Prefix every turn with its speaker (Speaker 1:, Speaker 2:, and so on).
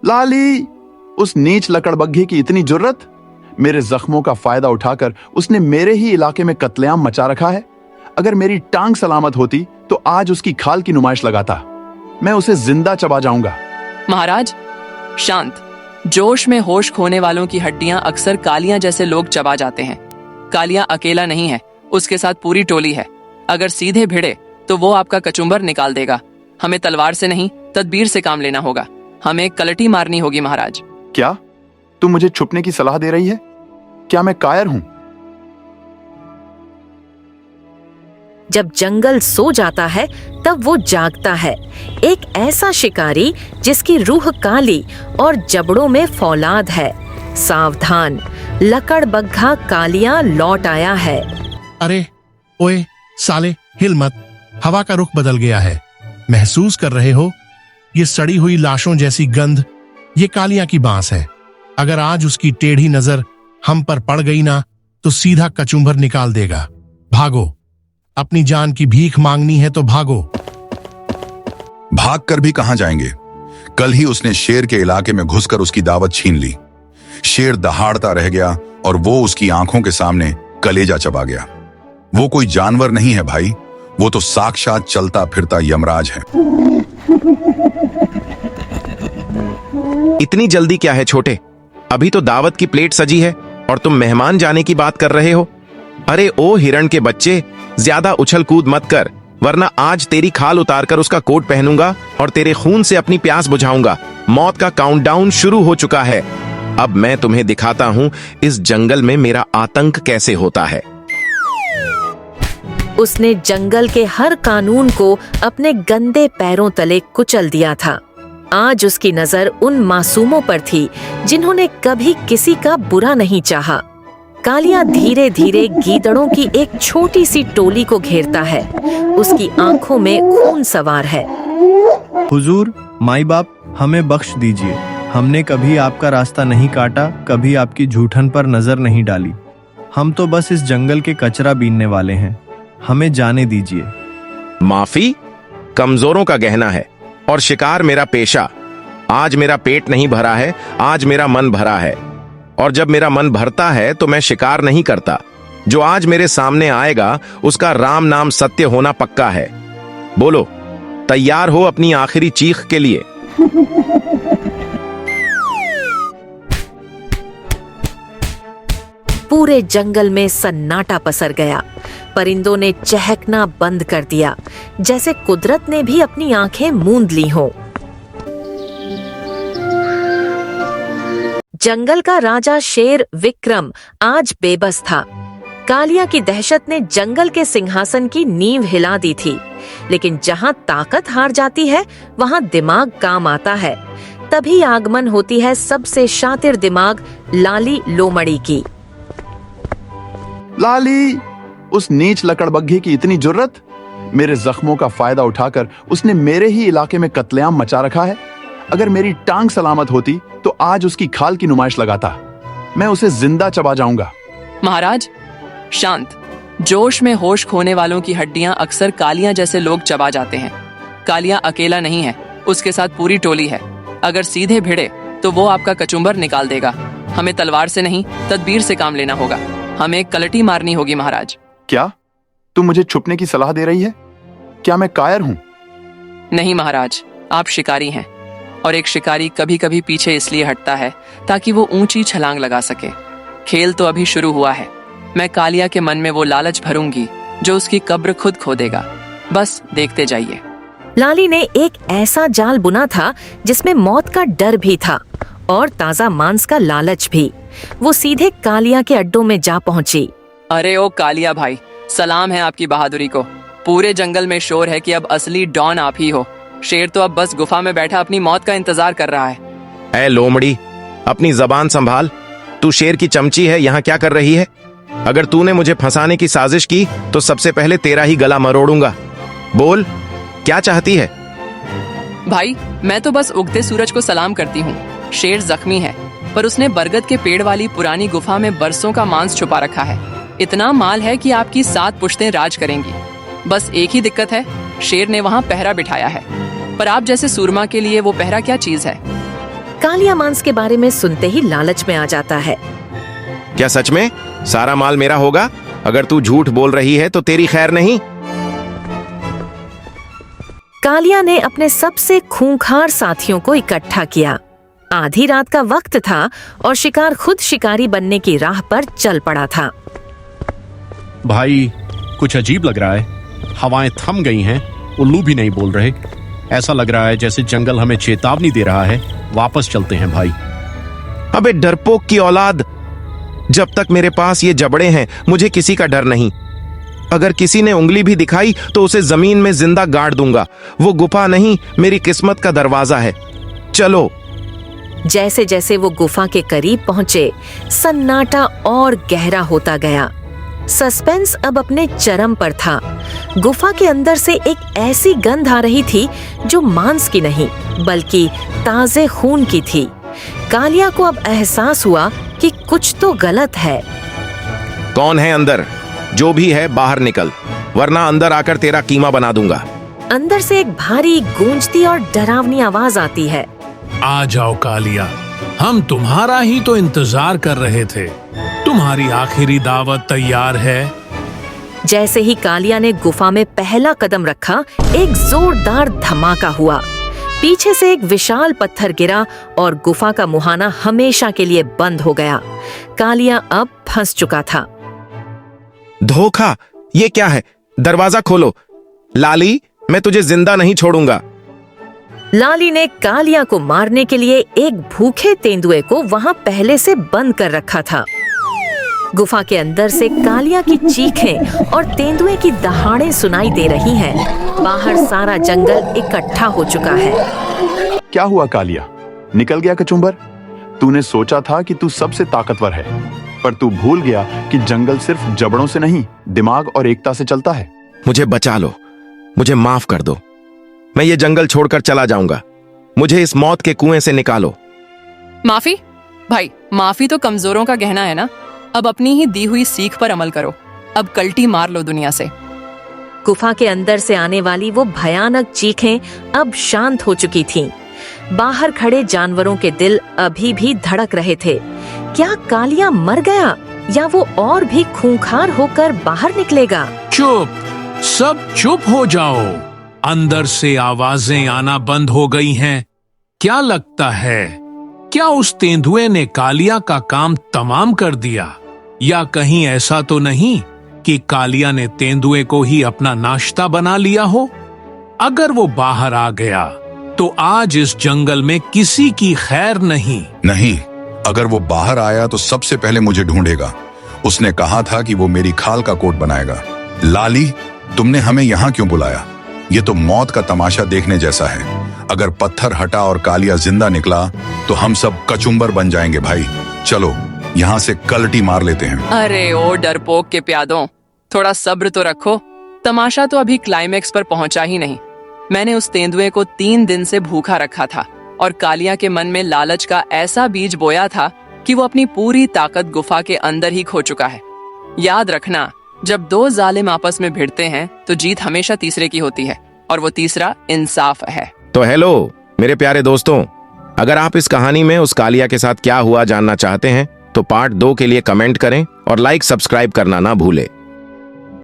Speaker 1: लाली, उस नीच लकड़बग्घे की इतनी जुर्रत! मेरे जख्मों का फायदा उठाकर उसने मेरे ही इलाके में कत्लेआम मचा रखा है। अगर मेरी टांग सलामत होती तो आज उसकी खाल की नुमाइश लगाता। मैं उसे जिंदा चबा जाऊंगा।
Speaker 2: महाराज शांत। जोश में होश खोने वालों की हड्डियां अक्सर कालियां जैसे लोग चबा जाते हैं। कालियां अकेला नहीं है, उसके साथ पूरी टोली है। अगर सीधे भिड़े तो वो आपका कचुम्बर निकाल देगा। हमें तलवार से नहीं, तदबीर से काम लेना होगा। हमें कलटी मारनी होगी महाराज।
Speaker 1: क्या तुम मुझे छुपने की सलाह दे रही है? क्या मैं कायर हूं?
Speaker 3: जब जंगल सो जाता है तब वो जागता है। एक ऐसा शिकारी जिसकी रूह काली और जबड़ों में फौलाद है। सावधान, लकड़बग्घा कालिया लौट आया है।
Speaker 4: अरे ओए साले, हिल मत। हवा का रुख बदल गया है। महसूस कर रहे हो ये सड़ी हुई लाशों जैसी गंध? ये कालिया की बांस है। अगर आज उसकी टेढ़ी नजर हम पर पड़ गई ना तो सीधा कचुम्बर निकाल देगा। भागो, अपनी जान की भीख मांगनी है तो भागो।
Speaker 5: भागकर भी कहां जाएंगे? कल ही उसने शेर के इलाके में घुसकर उसकी दावत छीन ली। शेर दहाड़ता रह गया और वो उसकी आंखों के सामने कलेजा चबा गया। वो कोई जानवर नहीं है भाई, वो तो साक्षात चलता फिरता यमराज है।
Speaker 6: इतनी जल्दी क्या है छोटे? अभी तो दावत की प्लेट सजी है और तुम मेहमान जाने की बात कर रहे हो। अरे ओ हिरण के बच्चे, ज्यादा उछल कूद मत कर, वरना आज तेरी खाल उतारकर उसका कोट पहनूंगा और तेरे खून से अपनी प्यास बुझाऊंगा। मौत का काउंटडाउन शुरू हो चुका है। अब मैं तुम्हें दिखाता हूं इस जंगल में मेरा आतंक कैसे होता है।
Speaker 3: उसने जंगल के हर कानून को अपने गंदे पैरों तले कुचल दिया था। आज उसकी नजर उन मासूमों पर थी जिन्होंने कभी किसी का बुरा नहीं चाहा। कालिया धीरे धीरे गीदड़ों की एक छोटी सी टोली को घेरता है। उसकी आंखों में खून सवार है।
Speaker 7: हुजूर, माई बाप, हमें बख्श दीजिए। हमने कभी आपका रास्ता नहीं काटा, कभी आपकी झूठन पर नजर नहीं डाली। हम तो बस इस जंगल के कचरा बीनने वाले हैं। हमें जाने दीजिए।
Speaker 6: माफी कमजोरों का गहना है और शिकार मेरा पेशा। आज मेरा पेट नहीं भरा है, आज मेरा मन भरा है। और जब मेरा मन भरता है तो मैं शिकार नहीं करता। जो आज मेरे सामने आएगा उसका राम नाम सत्य होना पक्का है। बोलो, तैयार हो अपनी आखिरी चीख के लिए?
Speaker 3: पूरे जंगल में सन्नाटा पसर गया। परिंदों ने चहकना बंद कर दिया, जैसे कुदरत ने भी अपनी आंखें मूंद ली हों। जंगल का राजा शेर विक्रम आज बेबस था। कालिया की दहशत ने जंगल के सिंहासन की नींव हिला दी थी। लेकिन जहां ताकत हार जाती है वहां दिमाग काम आता है। तभी आगमन होती है सबसे शातिर दिमाग लाली लोमड़ी की।
Speaker 1: लाली, उस नीच लकड़बग्घे की इतनी जुर्रत! मेरे जख्मों का फायदा उठाकर उसने मेरे ही इलाके में कत्लेआम मचा रखा है। अगर मेरी टांग सलामत होती तो आज उसकी खाल की नुमाइश लगाता। मैं उसे जिंदा चबा जाऊंगा।
Speaker 2: महाराज शांत। जोश में होश खोने वालों की हड्डियां अक्सर कालियां जैसे लोग चबा जाते हैं। कालियां अकेला नहीं है, उसके साथ पूरी टोली है। अगर सीधे भिड़े तो वो आपका कचुम्बर निकाल देगा। हमें तलवार से नहीं, तदबीर से काम लेना होगा। हमें कलटी मारनी होगी महाराज।
Speaker 1: क्या तुम मुझे छुपने की सलाह दे रही है? क्या मैं कायर हूं?
Speaker 2: नहीं महाराज, आप शिकारी हैं और एक शिकारी कभी कभी पीछे इसलिए हटता है ताकि वो ऊंची छलांग लगा सके। खेल तो अभी शुरू हुआ है। मैं कालिया के मन में वो लालच भरूंगी जो उसकी कब्र खुद खोदेगा। बस देखते जाइए।
Speaker 3: लाली ने एक ऐसा जाल बुना था जिसमें मौत का डर भी था और ताजा मांस का लालच भी। वो सीधे कालिया के अड्डों में जा पहुंची।
Speaker 2: अरे ओ कालिया भाई, सलाम है आपकी बहादुरी को। पूरे जंगल में शोर है कि अब असली डॉन आप ही हो। शेर तो अब बस गुफा में बैठा अपनी मौत का इंतजार कर रहा है।
Speaker 6: ऐ लोमड़ी, अपनी जबान संभाल। तू शेर की चमची है, यहाँ क्या कर रही है? अगर तूने मुझे फंसाने की साजिश की तो सबसे पहले तेरा ही गला मरोड़ूंगा। बोल, क्या चाहती है?
Speaker 2: भाई, मैं तो बस उगते सूरज को सलाम करती हूँ। शेर जख्मी है, पर उसने बरगद के पेड़ वाली पुरानी गुफा में बरसों का मांस छुपा रखा है। इतना माल है कि आपकी 7 पुश्तें राज करेंगी। बस एक ही दिक्कत है, शेर ने वहाँ पहरा बिठाया है। पर आप जैसे सूरमा के लिए वो पहरा क्या चीज है?
Speaker 3: कालिया मांस के बारे में सुनते ही लालच में आ जाता है।
Speaker 6: क्या सच में सारा माल मेरा होगा? अगर तू झूठ बोल रही है तो तेरी खैर नहीं।
Speaker 3: कालिया ने अपने सबसे खूंखार साथियों को इकट्ठा किया। आधी रात का वक्त था और शिकार खुद शिकारी बनने की राह पर चल पड़ा था।
Speaker 8: भाई, कुछ अजीब लग रहा है। हवाएं थम गई हैं, उल्लू भी नहीं बोल रहे। ऐसा लग रहा है जैसे जंगल हमें चेतावनी दे रहा है। वापस चलते हैं भाई।
Speaker 6: अबे डरपोक की औलाद, जब तक मेरे पास ये जबड़े हैं मुझे किसी का डर नहीं। अगर किसी ने उंगली भी दिखाई तो उसे जमीन में जिंदा गाड़ दूंगा। वो गुफा नहीं, मेरी किस्मत का दरवाजा है। चलो।
Speaker 3: जैसे जैसे वो गुफा के करीब पहुंचे, सन्नाटा और गहरा होता गया। सस्पेंस अब अपने चरम पर था। गुफा के अंदर से एक ऐसी गंध आ रही थी जो मांस की नहीं बल्कि ताजे खून की थी। कालिया को अब एहसास हुआ कि कुछ तो गलत है।
Speaker 6: कौन है अंदर? जो भी है बाहर निकल, वरना अंदर आकर तेरा कीमा बना दूंगा।
Speaker 3: अंदर से एक भारी गूंजती और डरावनी आवाज आती है।
Speaker 9: आ जाओ कालिया, हम तुम्हारा ही तो इंतजार कर रहे थे। तुम्हारी आखिरी दावत तैयार है।
Speaker 3: जैसे ही कालिया ने गुफा में पहला कदम रखा, एक जोरदार धमाका हुआ। पीछे से एक विशाल पत्थर गिरा और गुफा का मुहाना हमेशा के लिए बंद हो गया। कालिया अब फंस चुका था।
Speaker 6: धोखा! ये क्या है? दरवाजा खोलो। लाली, मैं तुझे जिंदा नहीं छोड़ूंगा।
Speaker 3: लाली ने कालिया को मारने के लिए एक भूखे तेंदुए को वहां पहले से बंद कर रखा था। गुफा के अंदर से कालिया की चीखें और तेंदुए की दहाड़ें सुनाई दे रही हैं। बाहर सारा जंगल इकट्ठा हो चुका है।
Speaker 1: क्या हुआ कालिया? निकल गया कचुम्बर? तूने सोचा था कि तू सबसे ताकतवर है, पर तू भूल गया कि जंगल सिर्फ जबड़ों से नहीं, दिमाग और एकता से चलता है।
Speaker 6: मुझे बचा लो, मुझे माफ कर दो। मैं ये जंगल छोड़कर चला जाऊंगा। मुझे इस मौत के कुएं से निकालो।
Speaker 2: माफी? भाई, माफी तो कमजोरों का गहना है ना। अब अपनी ही दी हुई सीख पर अमल करो। अब कल्टी मार लो दुनिया से।
Speaker 3: गुफा के अंदर से आने वाली वो भयानक चीखें अब शांत हो चुकी थीं। बाहर खड़े जानवरों के दिल अभी भी धड़क रहे थे। क्या कालिया मर गया या वो और भी खूंखार होकर बाहर निकलेगा?
Speaker 9: चुप, सब चुप हो जाओ। अंदर से आवाजें आना बंद हो गई हैं। क्या लगता है, क्या उस तेंदुए ने कालिया का काम तमाम कर दिया? या कहीं ऐसा तो नहीं कि कालिया ने तेंदुए को ही अपना नाश्ता बना लिया हो? अगर वो बाहर आ गया तो आज इस जंगल में किसी की खैर नहीं।
Speaker 5: नहीं, अगर वो बाहर आया तो सबसे पहले मुझे ढूंढेगा। उसने कहा था कि वो मेरी खाल का कोट बनाएगा। लाली, तुमने हमें यहाँ क्यों बुलाया? ये तो मौत का तमाशा देखने जैसा है। अगर पत्थर हटा और कालिया जिंदा निकला तो हम सब कचुम्बर बन जाएंगे भाई। चलो यहाँ से कलटी मार लेते हैं।
Speaker 2: अरे ओ डरपोक के प्यादों, थोड़ा सब्र तो रखो। तमाशा तो अभी क्लाइमेक्स पर पहुंचा ही नहीं। मैंने उस तेंदुए को 3 दिन से भूखा रखा था और कालिया के मन में लालच का ऐसा बीज बोया था कि वो अपनी पूरी ताकत गुफा के अंदर ही खो चुका है। याद रखना, जब 2 जालिम आपस में भिड़ते हैं तो जीत हमेशा तीसरे की होती है, और वो तीसरा इंसाफ है।
Speaker 6: तो हेलो मेरे प्यारे दोस्तों, अगर आप इस कहानी में उस कालिया के साथ क्या हुआ जानना चाहते हैं तो पार्ट 2 के लिए कमेंट करें और लाइक सब्सक्राइब करना ना भूलें।